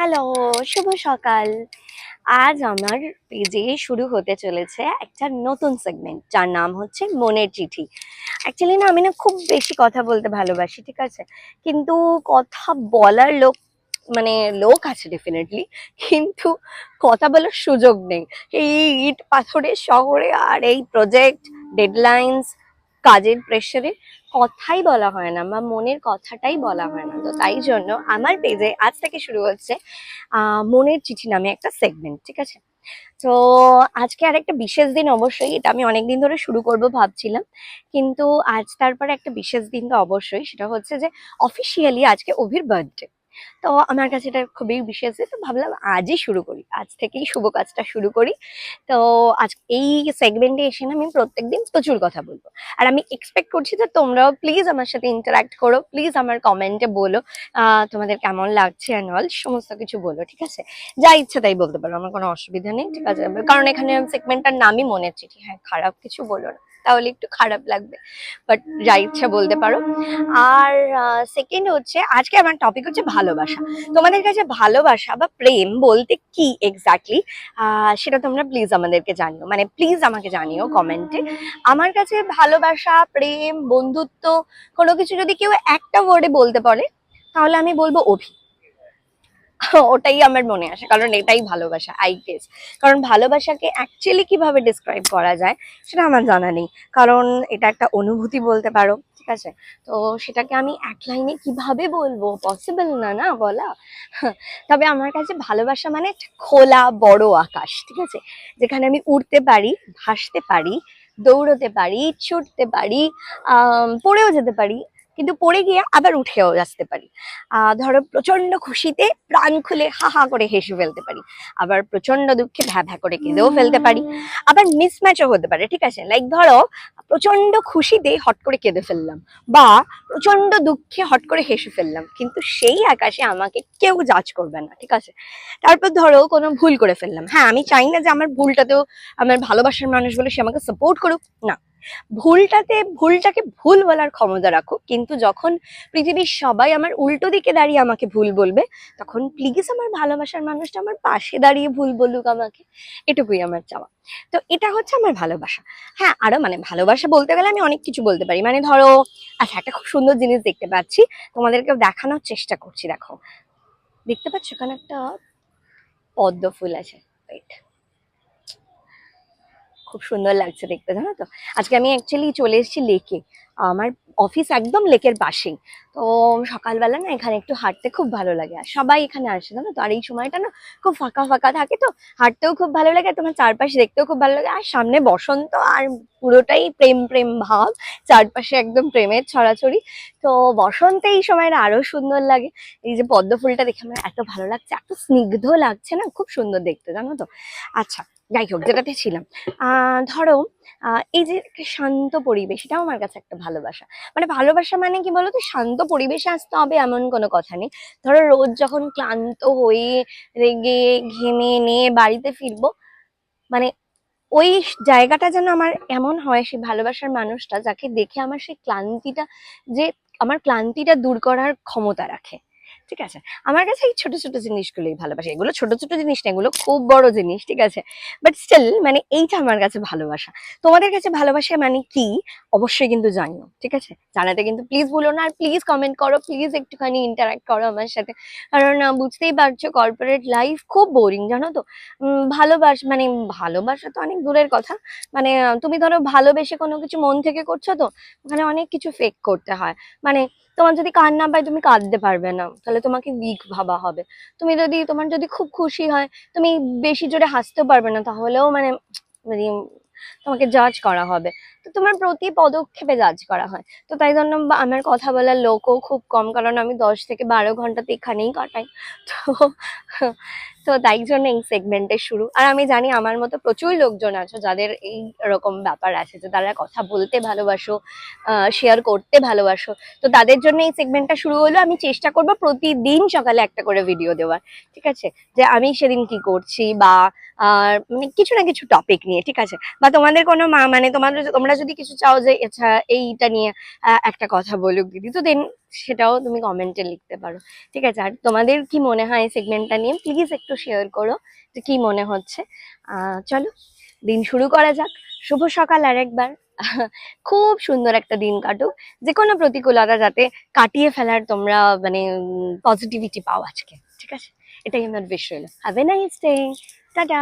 Hello, শুভ সকাল। আজ আমার পেজে শুরু হতে চলেছে একটা নতুন সেগমেন্ট যার নাম হচ্ছে মনের চিঠি। অ্যাকচুয়ালি না আমি না খুব বেশি কথা বলতে ভালোবাসি, ঠিক আছে? কিন্তু কথা বলার মানে লোক আছে ডেফিনেটলি, কিন্তু কথা বলার সুযোগ নেই। এই ইট পাথরের শহরে আর এই প্রজেক্ট, ডেডলাইন্স, কাজের প্রেশারে কথাই বলা হয় না বা মনের কথাটাই বলা হয় না। তো তাই জন্য আমার পেজে আজ থেকে শুরু হচ্ছে মনের চিঠি নামে একটা সেগমেন্ট, ঠিক আছে? তো আজকে আর একটা বিশেষ দিন, অবশ্যই এটা আমি অনেকদিন ধরে শুরু করব ভাবছিলাম, কিন্তু আজ তারপরে একটা বিশেষ দিন তো অবশ্যই, সেটা হচ্ছে যে অফিসিয়ালি আজকে অভির বার্থডে। তো আমার কাছে এটা খুবই বিশেষ, তো ভাবলাম আজই শুরু করি, আজ থেকেই শুভ কাজটা শুরু করি। তো আজ এই সেগমেন্টে এসে না আমি প্রত্যেকদিন প্রচুর কথা বলবো, আর আমি এক্সপেক্ট করছি যে তোমরাও প্লিজ আমার সাথে ইন্টারাক্ট করো, প্লিজ আমার কমেন্টে বলো তোমাদের কেমন লাগছে অ্যান্ড অল সমস্ত কিছু বলো, ঠিক আছে? যা ইচ্ছা তাই বলতে পারো, আমার কোনো অসুবিধা নেই, ঠিক আছে? কারণ এখানে সেগমেন্টটার নামই মনের চিঠি। হ্যাঁ, খারাপ কিছু বলো না, তাহলে একটু খারাপ লাগবে, বাট যা ইচ্ছা বলতে পারো। আর সেকেন্ড হচ্ছে, আজকে আমার টপিক হচ্ছে ভালোবাসা। তোমাদের কাছে ভালোবাসা বা প্রেম বলতে কি এক্স্যাক্টলি, সেটা তোমরা প্লিজ আমাদেরকে জানিও, মানে প্লিজ আমাকে জানিও কমেন্টে। আমার কাছে ভালোবাসা, প্রেম, বন্ধুত্ব, কোনো কিছু যদি কেউ একটা ওয়ার্ডে বলতে পারে তাহলে আমি বলবো অভি। ওটাই আমার মনে আসে, কারণ এটাই ভালোবাসা, আই গেস। কারণ ভালোবাসাকে অ্যাকচুয়ালি কিভাবে ডিসক্রাইব করা যায় সেটা আমার জানা নেই, কারণ এটা একটা অনুভূতি বলতে পারো, ঠিক আছে? তো সেটাকে আমি এক লাইনে কিভাবে বলবো, পসিবল না না বলা। তবে আমার কাছে ভালোবাসা মানে একটা খোলা বড় আকাশ, ঠিক আছে? যেখানে আমি উড়তে পারি, ভাসতে পারি, দৌড়তে পারি, ছুটতে পারি, পড়েও যেতে পারি, কিন্তু পড়ে গিয়ে আবার উঠেও আসতে পারি। ধরো প্রচন্ড খুশিতে প্রাণ খুলে হা হা করে হেসে ফেলতে পারি, আবার প্রচন্ড দুঃখে ভ্যা ভ্যা করে কেঁদেও ফেলতে পারি, আবার মিসম্যাচও হতে পারে, ঠিক আছে? লাইক ধরো প্রচন্ড খুশিতে হট করে কেঁদে ফেললাম, বা প্রচন্ড দুঃখে হট করে হেসে ফেললাম, কিন্তু সেই আকাশে আমাকে কেউ জাজ করবে না, ঠিক আছে? তারপর ধরো কোনো ভুল করে ফেললাম, হ্যাঁ আমি চাই না যে আমার ভুলটাতেও আমার ভালোবাসার মানুষ বলে সে আমাকে সাপোর্ট করুক, না। ভুলটাকে ভুল বলার ক্ষমতা রাখুক, কিন্তু যখন পৃথিবীর সবাই আমার উল্টো দিকে দাঁড়িয়ে আমাকে ভুল বলবে, তখন প্লিজ আমার ভালোবাসার মানুষটা আমার পাশে দাঁড়িয়ে ভুল বলুক আমাকে। এটুকুই আমার চাওয়া। তো এটা হচ্ছে আমার ভালোবাসা। হ্যাঁ, আরো মানে ভালোবাসা বলতে গেলে আমি অনেক কিছু বলতে পারি, মানে ধরো, আচ্ছা একটা খুব সুন্দর জিনিস দেখতে পাচ্ছি, তোমাদেরকে দেখানোর চেষ্টা করছি। দেখো, দেখতে পাচ্ছ এখানে একটা পদ্ম ফুল আছে, Wait, খুব সুন্দর লাগছে দেখতে, জানো তো? আজকে আমি অ্যাকচুয়ালি চলে এসেছি লেকে, আমার অফিস একদম লেকের পাশেই। তো সকালবেলা না এখানে একটু হাঁটতে খুব ভালো লাগে, আর সবাই এখানে আসে, জানো তো? আর এই সময়টা না খুব ফাঁকা ফাঁকা থাকে, তো হাঁটতেও খুব ভালো লাগে, তোমার চারপাশে দেখতেও খুব ভালো লাগে, আর সামনে বসন্ত, আর পুরোটাই প্রেম প্রেম ভাব, চারপাশে একদম প্রেমের ছড়াছড়ি। তো বসন্তে এই সময়টা আরো সুন্দর লাগে। এই যে পদ্ম ফুলটা দেখে আমার এত ভালো লাগছে, এত স্নিগ্ধ লাগছে না, খুব সুন্দর দেখতে, জানো তো? আচ্ছা, যাই হোক, যেটাতে ছিলাম, ধরো এই যে একটা শান্ত পরিবেশ, এটাও আমার কাছে একটা ভালোবাসা। মানে ভালোবাসা মানে কি বলতো, শান্ত পরিবেশে আসতে হবে এমন কোনো কথা নেই। ধরো রোজ যখন ক্লান্ত হয়ে রেগে ঘেমে নিয়ে বাড়িতে ফিরবো, মানে ওই জায়গাটা যেন আমার এমন হয়, সেই ভালোবাসার মানুষটা যাকে দেখে আমার সেই ক্লান্তিটা, যে আমার ক্লান্তিটা দূর করার ক্ষমতা রাখে, ঠিক আছে? আমার কাছে এই ছোট ছোট জিনিসগুলোই ভালোবাসা, এগুলো ছোট ছোট জিনিস না, এগুলো খুব বড় জিনিস, ঠিক আছে? বাট স্টিল মানে এইটা আমার কাছে ভালোবাসা। তোমাদের কাছে ভালোবাসা মানে কি অবশ্যই কিন্তু জানিও, ঠিক আছে? জানাতে কিন্তু প্লিজ ভুলো না, আর প্লিজ কমেন্ট করো, প্লিজ একটুখানি ইন্টারাক্ট করো আমার সাথে, কারণ বুঝতেই পারছো কর্পোরেট লাইফ খুব বোরিং, জানো তো? মানে ভালোবাসা তো অনেক দূরের কথা, মানে তুমি ধরো ভালোবেসে কোনো কিছু মন থেকে করছো, তো ওখানে অনেক কিছু ফেক করতে হয়। মানে তোমার যদি কান্না পায়, তুমি কাঁদতে পারবে না, তাহলে তোমাকে উইক ভাবা হবে। তোমার যদি খুব খুশি হয়, তুমি বেশি জোরে হাসতেও পারবে না, তাহলেও মানে মানে তোমাকে জাজ করা হবে। তো তোমার প্রতি পদক্ষেপে জাজ করা হয়। তো তাই জন্য আমার কথা বলার লোকও খুব কম, কারণ আমি 10 থেকে 12 ঘন্টা তো এখানেই কাটাই। তো তো তাই জন্য এই সেগমেন্টের শুরু। আর আমি জানি আমার মতো প্রচুর লোকজন আছে যাদের এই রকম ব্যাপার আছে, যে তারা কথা বলতে ভালোবাসো, শেয়ার করতে ভালোবাসো। তো তাদের জন্য এই সেগমেন্টটা শুরু হলো। আমি চেষ্টা করবো প্রতিদিন সকালে একটা করে ভিডিও দেওয়ার, ঠিক আছে? যে আমি সেদিন কি করছি, বা মানে কিছু না কিছু টপিক নিয়ে, ঠিক আছে? বা তোমাদের কোনো মানে তোমরা যদি কিছু চাও যে আচ্ছা এইটা নিয়ে একটা কথা বলুক দিদি, তো দেন সেটাও তুমি কমেন্টে লিখতে পারো। ঠিক আছে, আর তোমাদের কি মনে হয় এই সেগমেন্টটা নিয়ে প্লিজ একটু শেয়ার করো যে কি মনে হচ্ছে। চলো দিন শুরু করা যাক। শুভ সকাল আরেকবার। খুব সুন্দর একটা দিন কাটুক, যে কোনো প্রতিকূলতা যাতে কাটিয়ে ফেলার তোমরা মানে পজিটিভিটি পাও আজকে। ঠিক আছে, এটাই আমার উইশ রইল। Have a nice day. Tata.